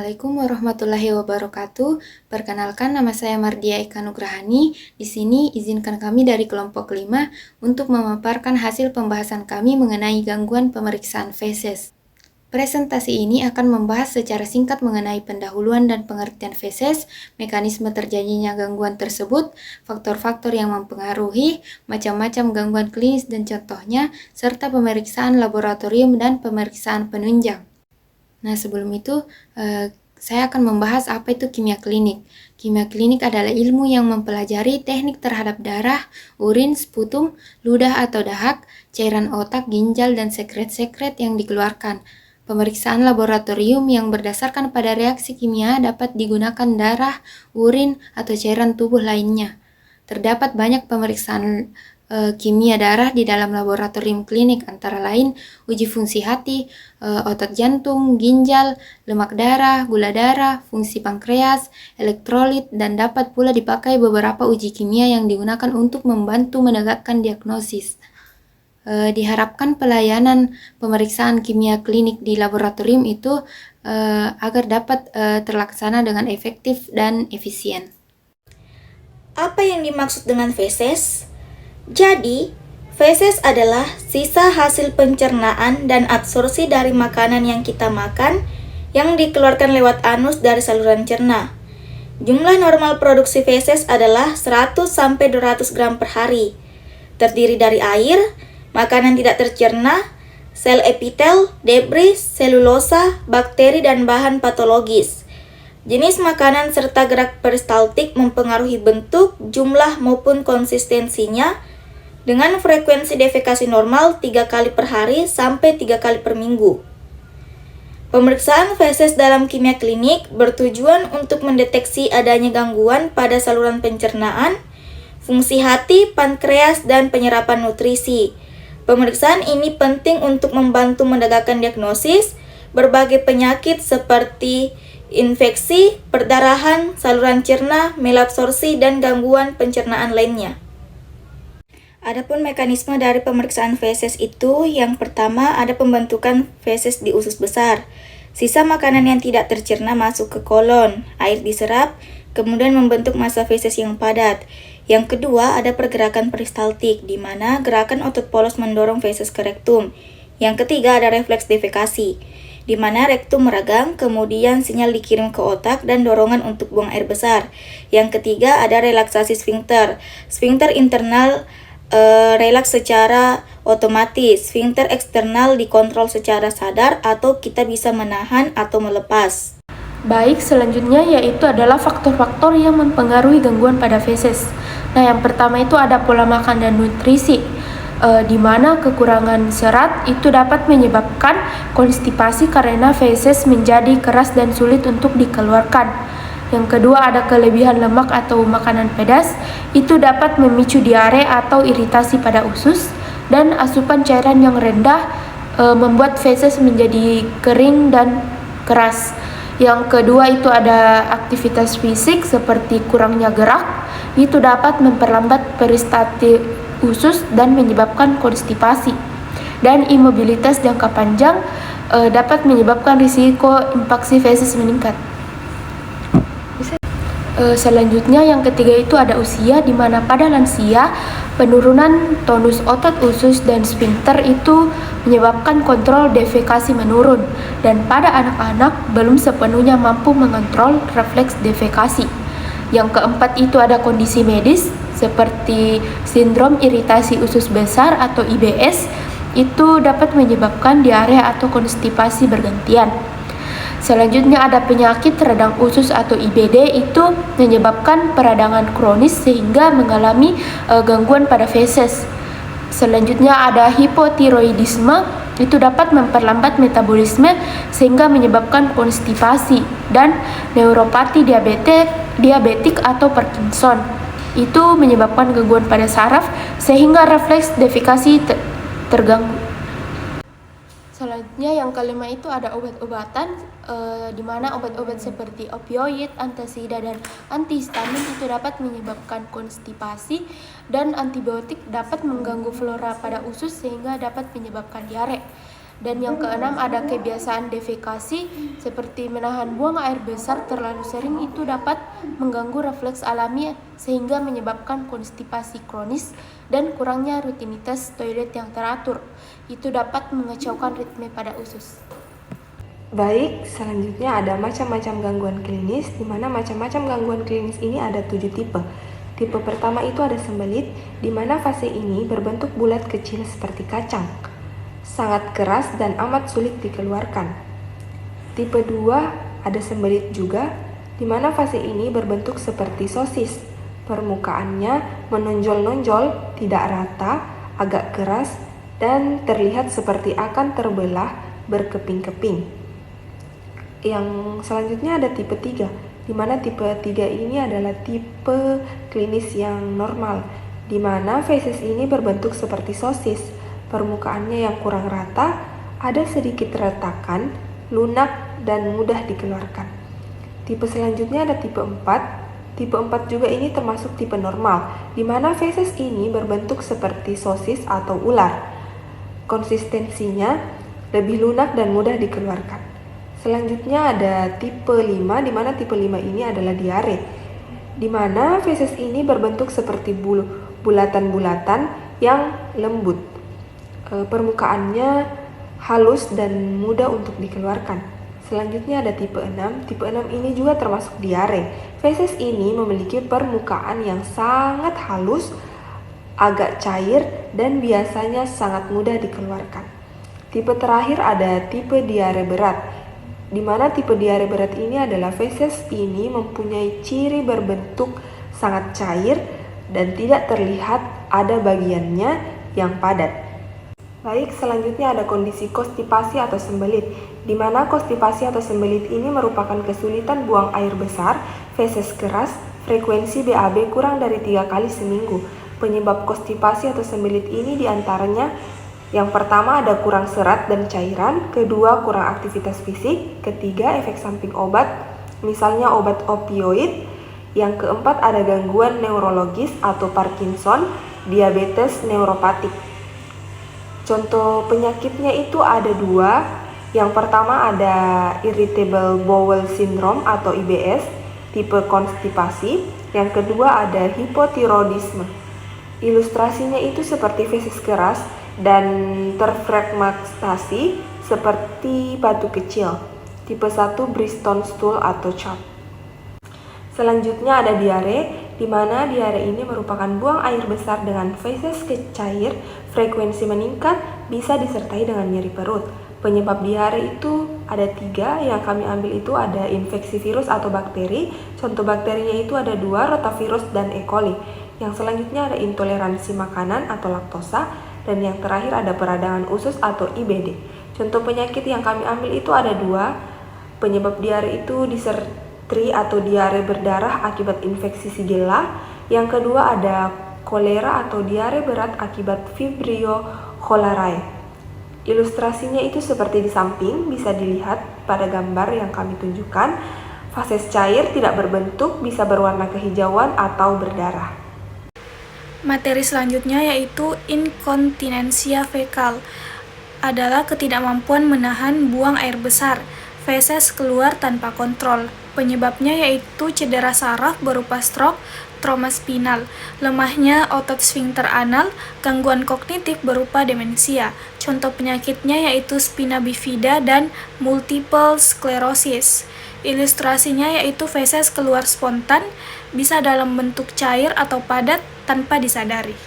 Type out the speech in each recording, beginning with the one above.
Assalamualaikum warahmatullahi wabarakatuh. Perkenalkan, nama saya Mardia Eka Nugrahani. Di sini izinkan kami dari kelompok 5 untuk memaparkan hasil pembahasan kami mengenai gangguan pemeriksaan feses. Presentasi ini akan membahas secara singkat mengenai pendahuluan dan pengertian feses, mekanisme terjadinya gangguan tersebut, faktor-faktor yang mempengaruhi, macam-macam gangguan klinis dan contohnya, serta pemeriksaan laboratorium dan pemeriksaan penunjang. Nah, sebelum itu, saya akan membahas apa itu kimia klinik. Kimia klinik adalah ilmu yang mempelajari teknik terhadap darah, urin, sputum, ludah atau dahak, cairan otak, ginjal, dan sekret-sekret yang dikeluarkan. Pemeriksaan laboratorium yang berdasarkan pada reaksi kimia dapat digunakan darah, urin, atau cairan tubuh lainnya. Terdapat banyak pemeriksaan kimia darah di dalam laboratorium klinik, antara lain uji fungsi hati, otot jantung, ginjal, lemak darah, gula darah, fungsi pankreas, elektrolit, dan dapat pula dipakai beberapa uji kimia yang digunakan untuk membantu menegakkan diagnosis. Diharapkan pelayanan pemeriksaan kimia klinik di laboratorium itu agar dapat terlaksana dengan efektif dan efisien. Apa yang dimaksud dengan feses? Jadi, feses adalah sisa hasil pencernaan dan absorpsi dari makanan yang kita makan yang dikeluarkan lewat anus dari saluran cerna. Jumlah normal produksi feses adalah 100-200 gram per hari. Terdiri dari air, makanan tidak tercerna, sel epitel, debris, selulosa, bakteri, dan bahan patologis. Jenis makanan serta gerak peristaltik mempengaruhi bentuk, jumlah, maupun konsistensinya dengan frekuensi defekasi normal 3 kali per hari sampai 3 kali per minggu. Pemeriksaan feses dalam kimia klinik bertujuan untuk mendeteksi adanya gangguan pada saluran pencernaan, fungsi hati, pankreas, dan penyerapan nutrisi. Pemeriksaan ini penting untuk membantu menegakkan diagnosis berbagai penyakit seperti infeksi, perdarahan, saluran cerna, malabsorpsi, dan gangguan pencernaan lainnya. Adapun mekanisme dari pemeriksaan feses itu, yang pertama ada pembentukan feses di usus besar. Sisa makanan yang tidak tercerna masuk ke kolon, air diserap, kemudian membentuk massa feses yang padat. Yang kedua ada pergerakan peristaltik, di mana gerakan otot polos mendorong feses ke rektum. Yang ketiga ada refleks defekasi, di mana rektum meragang, kemudian sinyal dikirim ke otak dan dorongan untuk buang air besar. Yang ketiga ada relaksasi sfinkter. Sfinkter internal relaks secara otomatis, sfinkter eksternal dikontrol secara sadar atau kita bisa menahan atau melepas. Baik, selanjutnya yaitu adalah faktor-faktor yang mempengaruhi gangguan pada feses. Nah, yang pertama itu ada pola makan dan nutrisi, di mana kekurangan serat itu dapat menyebabkan konstipasi karena feses menjadi keras dan sulit untuk dikeluarkan. Yang kedua ada kelebihan lemak atau makanan pedas, itu dapat memicu diare atau iritasi pada usus, dan asupan cairan yang rendah membuat feses menjadi kering dan keras. Yang kedua itu ada aktivitas fisik seperti kurangnya gerak, itu dapat memperlambat peristaltik usus dan menyebabkan konstipasi. Dan imobilitas jangka panjang dapat menyebabkan risiko infeksi feses meningkat. Selanjutnya yang ketiga itu ada usia, di mana pada lansia penurunan tonus otot usus dan sfinkter itu menyebabkan kontrol defekasi menurun, dan pada anak-anak belum sepenuhnya mampu mengontrol refleks defekasi. Yang keempat itu ada kondisi medis seperti sindrom iritasi usus besar atau IBS, itu dapat menyebabkan diare atau konstipasi bergantian. Selanjutnya ada penyakit radang usus atau IBD, itu menyebabkan peradangan kronis sehingga mengalami gangguan pada feses. Selanjutnya ada hipotiroidisme, itu dapat memperlambat metabolisme sehingga menyebabkan konstipasi. Dan neuropati diabetik atau Parkinson, itu menyebabkan gangguan pada saraf sehingga refleks defekasi terganggu. Selanjutnya yang kelima itu ada obat-obatan, di mana obat-obat seperti opioid, antasida, dan antihistamin itu dapat menyebabkan konstipasi, dan antibiotik dapat mengganggu flora pada usus sehingga dapat menyebabkan diare. Dan yang keenam ada kebiasaan defekasi seperti menahan buang air besar terlalu sering itu dapat mengganggu refleks alami sehingga menyebabkan konstipasi kronis dan kurangnya rutinitas toilet yang teratur. Itu dapat mengacaukan ritme pada usus. Baik, selanjutnya ada macam-macam gangguan klinis, di mana macam-macam gangguan klinis ini ada 7 tipe. Tipe pertama itu ada sembelit, di mana fase ini berbentuk bulat kecil seperti kacang. Sangat keras dan amat sulit dikeluarkan. Tipe 2 ada sembelit juga, di mana fase ini berbentuk seperti sosis. Permukaannya menonjol-nonjol, tidak rata, agak keras, dan terlihat seperti akan terbelah berkeping-keping. Yang selanjutnya ada tipe 3, di mana tipe 3 ini adalah tipe klinis yang normal, di mana feses ini berbentuk seperti sosis. Permukaannya yang kurang rata, ada sedikit retakan, lunak, dan mudah dikeluarkan. Tipe selanjutnya ada tipe 4. Tipe 4 juga ini termasuk tipe normal, di mana feses ini berbentuk seperti sosis atau ular. Konsistensinya lebih lunak dan mudah dikeluarkan. Selanjutnya ada tipe 5, di mana tipe 5 ini adalah diare, di mana feses ini berbentuk seperti bulatan-bulatan yang lembut. Permukaannya halus dan mudah untuk dikeluarkan. Selanjutnya ada tipe 6. Tipe 6 ini juga termasuk diare. Feses ini memiliki permukaan yang sangat halus, agak cair, dan biasanya sangat mudah dikeluarkan. Tipe terakhir ada tipe diare berat, di mana tipe diare berat ini adalah feses ini mempunyai ciri berbentuk sangat cair dan tidak terlihat ada bagiannya yang padat. Baik, selanjutnya ada kondisi konstipasi atau sembelit, di mana konstipasi atau sembelit ini merupakan kesulitan buang air besar, feses keras, frekuensi BAB kurang dari 3 kali seminggu. Penyebab konstipasi atau sembelit ini diantaranya yang pertama ada kurang serat dan cairan, kedua kurang aktivitas fisik, ketiga efek samping obat, misalnya obat opioid, yang keempat ada gangguan neurologis atau Parkinson, diabetes neuropatik. Contoh penyakitnya itu ada 2. Yang pertama ada irritable bowel syndrome atau IBS, tipe konstipasi. Yang kedua ada hipotiroidisme. Ilustrasinya itu seperti feses keras dan terfragmentasi seperti batu kecil. Tipe 1 Bristol stool atau CHOP. Selanjutnya ada diare, di mana diare ini merupakan buang air besar dengan feses cair, frekuensi meningkat, bisa disertai dengan nyeri perut. Penyebab diare itu ada 3, yang kami ambil itu ada infeksi virus atau bakteri. Contoh bakterinya itu ada 2, rotavirus dan E. coli. Yang selanjutnya ada intoleransi makanan atau laktosa, dan yang terakhir ada peradangan usus atau IBD. Contoh penyakit yang kami ambil itu ada 2. Penyebab diare itu disertri atau diare berdarah akibat infeksi Shigella. Yang kedua ada kolera atau diare berat akibat Vibrio cholerae. Ilustrasinya itu seperti di samping, bisa dilihat pada gambar yang kami tunjukkan. Feses cair tidak berbentuk, bisa berwarna kehijauan atau berdarah. Materi selanjutnya yaitu inkontinensia fekal, adalah ketidakmampuan menahan buang air besar. Feses keluar tanpa kontrol. Penyebabnya yaitu cedera saraf berupa stroke, trauma spinal, lemahnya otot sfinkter anal, gangguan kognitif berupa demensia. Contoh penyakitnya yaitu spina bifida dan multiple sclerosis. Ilustrasinya yaitu feses keluar spontan, bisa dalam bentuk cair atau padat tanpa disadari.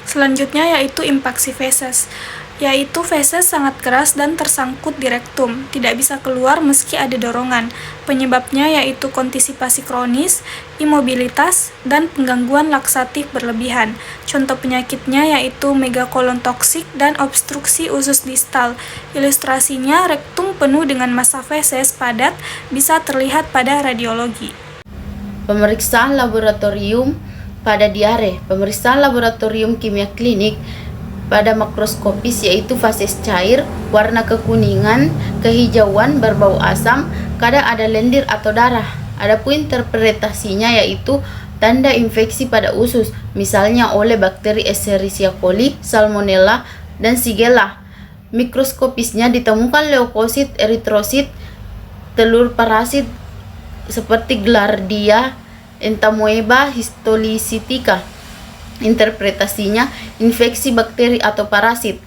Selanjutnya yaitu impaksi feses, yaitu feses sangat keras dan tersangkut di rektum, tidak bisa keluar meski ada dorongan. Penyebabnya yaitu konstipasi kronis, imobilitas, dan penggangguan laksatif berlebihan. Contoh penyakitnya yaitu megakolon toksik dan obstruksi usus distal. Ilustrasinya rektum penuh dengan massa feses padat, bisa terlihat pada radiologi. Pemeriksaan laboratorium pada diare. Pemeriksaan laboratorium kimia klinik pada makroskopis yaitu feses cair, warna kekuningan, kehijauan, berbau asam, kadang ada lendir atau darah. Adapun interpretasinya yaitu tanda infeksi pada usus, misalnya oleh bakteri Escherichia coli, Salmonella, dan Shigella. mikroskopisnya ditemukan leukosit, eritrosit, telur parasit seperti Giardia, Entamoeba histolytica. Interpretasinya infeksi bakteri atau parasit.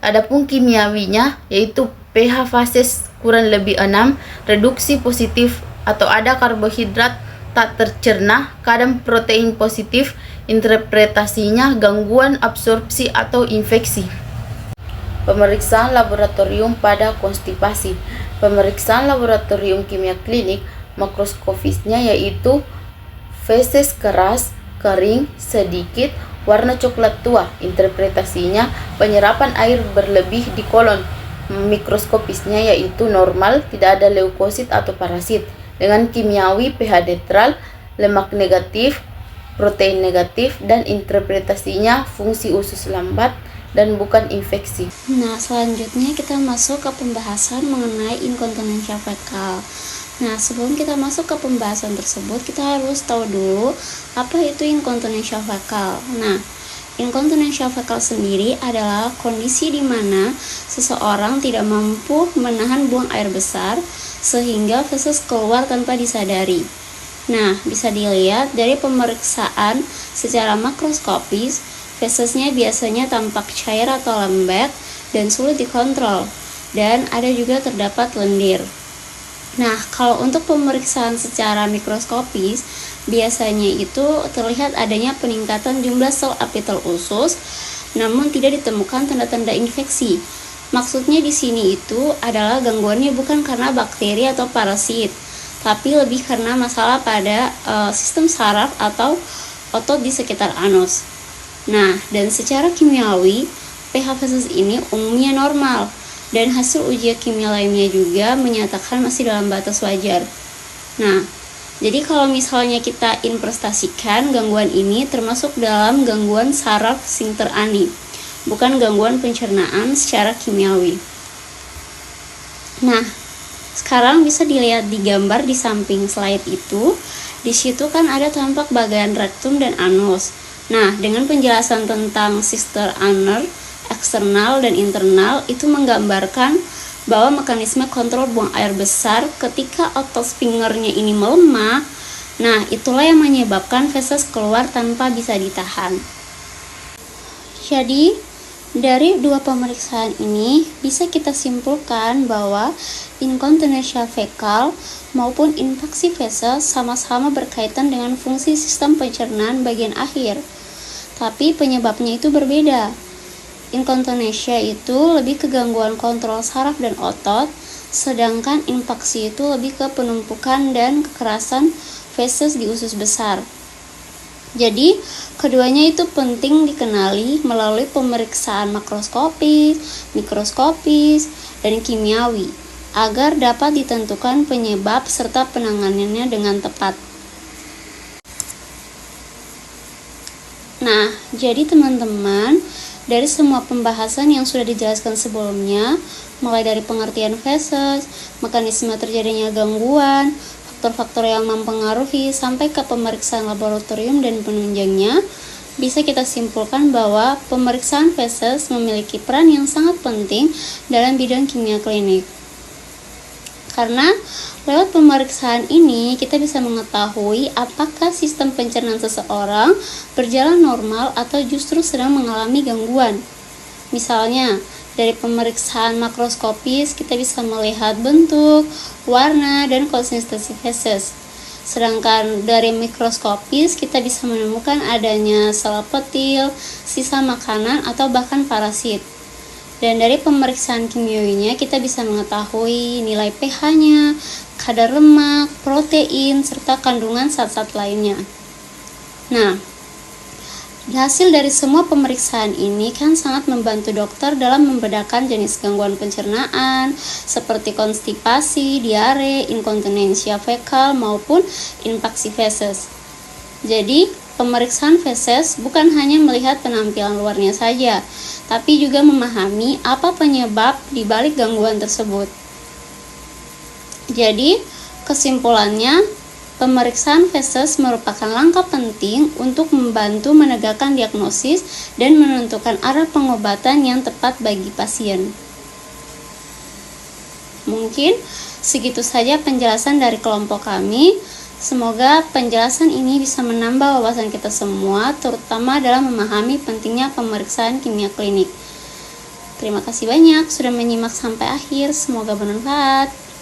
Adapun kimiawinya yaitu pH fases kurang lebih 6, reduksi positif atau ada karbohidrat tak tercerna, kadang protein positif. Interpretasinya gangguan absorpsi atau infeksi. Pemeriksaan laboratorium pada konstipasi. Pemeriksaan laboratorium kimia klinik makroskofisnya yaitu feses keras, kering, sedikit, warna coklat tua. Interpretasinya penyerapan air berlebih di kolon. Mikroskopisnya yaitu normal, tidak ada leukosit atau parasit. Dengan kimiawi pH netral, lemak negatif, protein negatif, dan interpretasinya fungsi usus lambat dan bukan infeksi. Nah, selanjutnya kita masuk ke pembahasan mengenai inkontinensia fekal. Nah, sebelum kita masuk ke pembahasan tersebut, kita harus tahu dulu apa itu inkontinensia fekal. Nah, inkontinensia fekal sendiri adalah kondisi di mana seseorang tidak mampu menahan buang air besar sehingga feses keluar tanpa disadari. Nah, bisa dilihat dari pemeriksaan secara makroskopis, fesesnya biasanya tampak cair atau lembek dan sulit dikontrol, dan ada juga terdapat lendir. Nah, kalau untuk pemeriksaan secara mikroskopis, biasanya itu terlihat adanya peningkatan jumlah sel epitel usus, namun tidak ditemukan tanda-tanda infeksi. Maksudnya di sini itu adalah gangguannya bukan karena bakteri atau parasit, tapi lebih karena masalah pada sistem saraf atau otot di sekitar anus. Nah, dan secara kimiawi, pH feses ini umumnya normal, dan hasil uji kimia lainnya juga menyatakan masih dalam batas wajar. Nah, jadi kalau misalnya kita investasikan gangguan ini termasuk dalam gangguan saraf sphincter ani, bukan gangguan pencernaan secara kimiawi. Nah, sekarang bisa dilihat di gambar di samping slide itu. Di situ kan ada tampak bagian rektum dan anus. Nah, dengan penjelasan tentang sphincter anal, eksternal dan internal itu menggambarkan bahwa mekanisme kontrol buang air besar ketika otot sphincternya ini melemah. Nah, itulah yang menyebabkan feses keluar tanpa bisa ditahan. Jadi, dari dua pemeriksaan ini bisa kita simpulkan bahwa inkontinensia fekal maupun infeksi feses sama-sama berkaitan dengan fungsi sistem pencernaan bagian akhir. Tapi penyebabnya itu berbeda. Inkontinensia itu lebih ke gangguan kontrol saraf dan otot, sedangkan infeksi itu lebih ke penumpukan dan kekerasan feses di usus besar. Jadi, keduanya itu penting dikenali melalui pemeriksaan makroskopis, mikroskopis, dan kimiawi agar dapat ditentukan penyebab serta penanganannya dengan tepat. Nah, jadi teman-teman, dari semua pembahasan yang sudah dijelaskan sebelumnya, mulai dari pengertian feses, mekanisme terjadinya gangguan, faktor-faktor yang mempengaruhi, sampai ke pemeriksaan laboratorium dan penunjangnya, bisa kita simpulkan bahwa pemeriksaan feses memiliki peran yang sangat penting dalam bidang kimia klinik. Karena lewat pemeriksaan ini kita bisa mengetahui apakah sistem pencernaan seseorang berjalan normal atau justru sedang mengalami gangguan. Misalnya, dari pemeriksaan makroskopis kita bisa melihat bentuk, warna, dan konsistensi feses. Sedangkan dari mikroskopis kita bisa menemukan adanya sel epitel, sisa makanan, atau bahkan parasit. Dan dari pemeriksaan kimiawinya kita bisa mengetahui nilai pH-nya, kadar lemak, protein, serta kandungan zat-zat lainnya. Nah, hasil dari semua pemeriksaan ini kan sangat membantu dokter dalam membedakan jenis gangguan pencernaan seperti konstipasi, diare, inkontinensia fekal, maupun infeksi feses. Jadi, pemeriksaan feses bukan hanya melihat penampilan luarnya saja, tapi juga memahami apa penyebab di balik gangguan tersebut. Jadi, kesimpulannya, Pemeriksaan feses merupakan langkah penting untuk membantu menegakkan diagnosis dan menentukan arah pengobatan yang tepat bagi pasien. Mungkin segitu saja penjelasan dari kelompok kami. Semoga penjelasan ini bisa menambah wawasan kita semua, terutama dalam memahami pentingnya pemeriksaan kimia klinik. Terima kasih banyak sudah menyimak sampai akhir, semoga bermanfaat.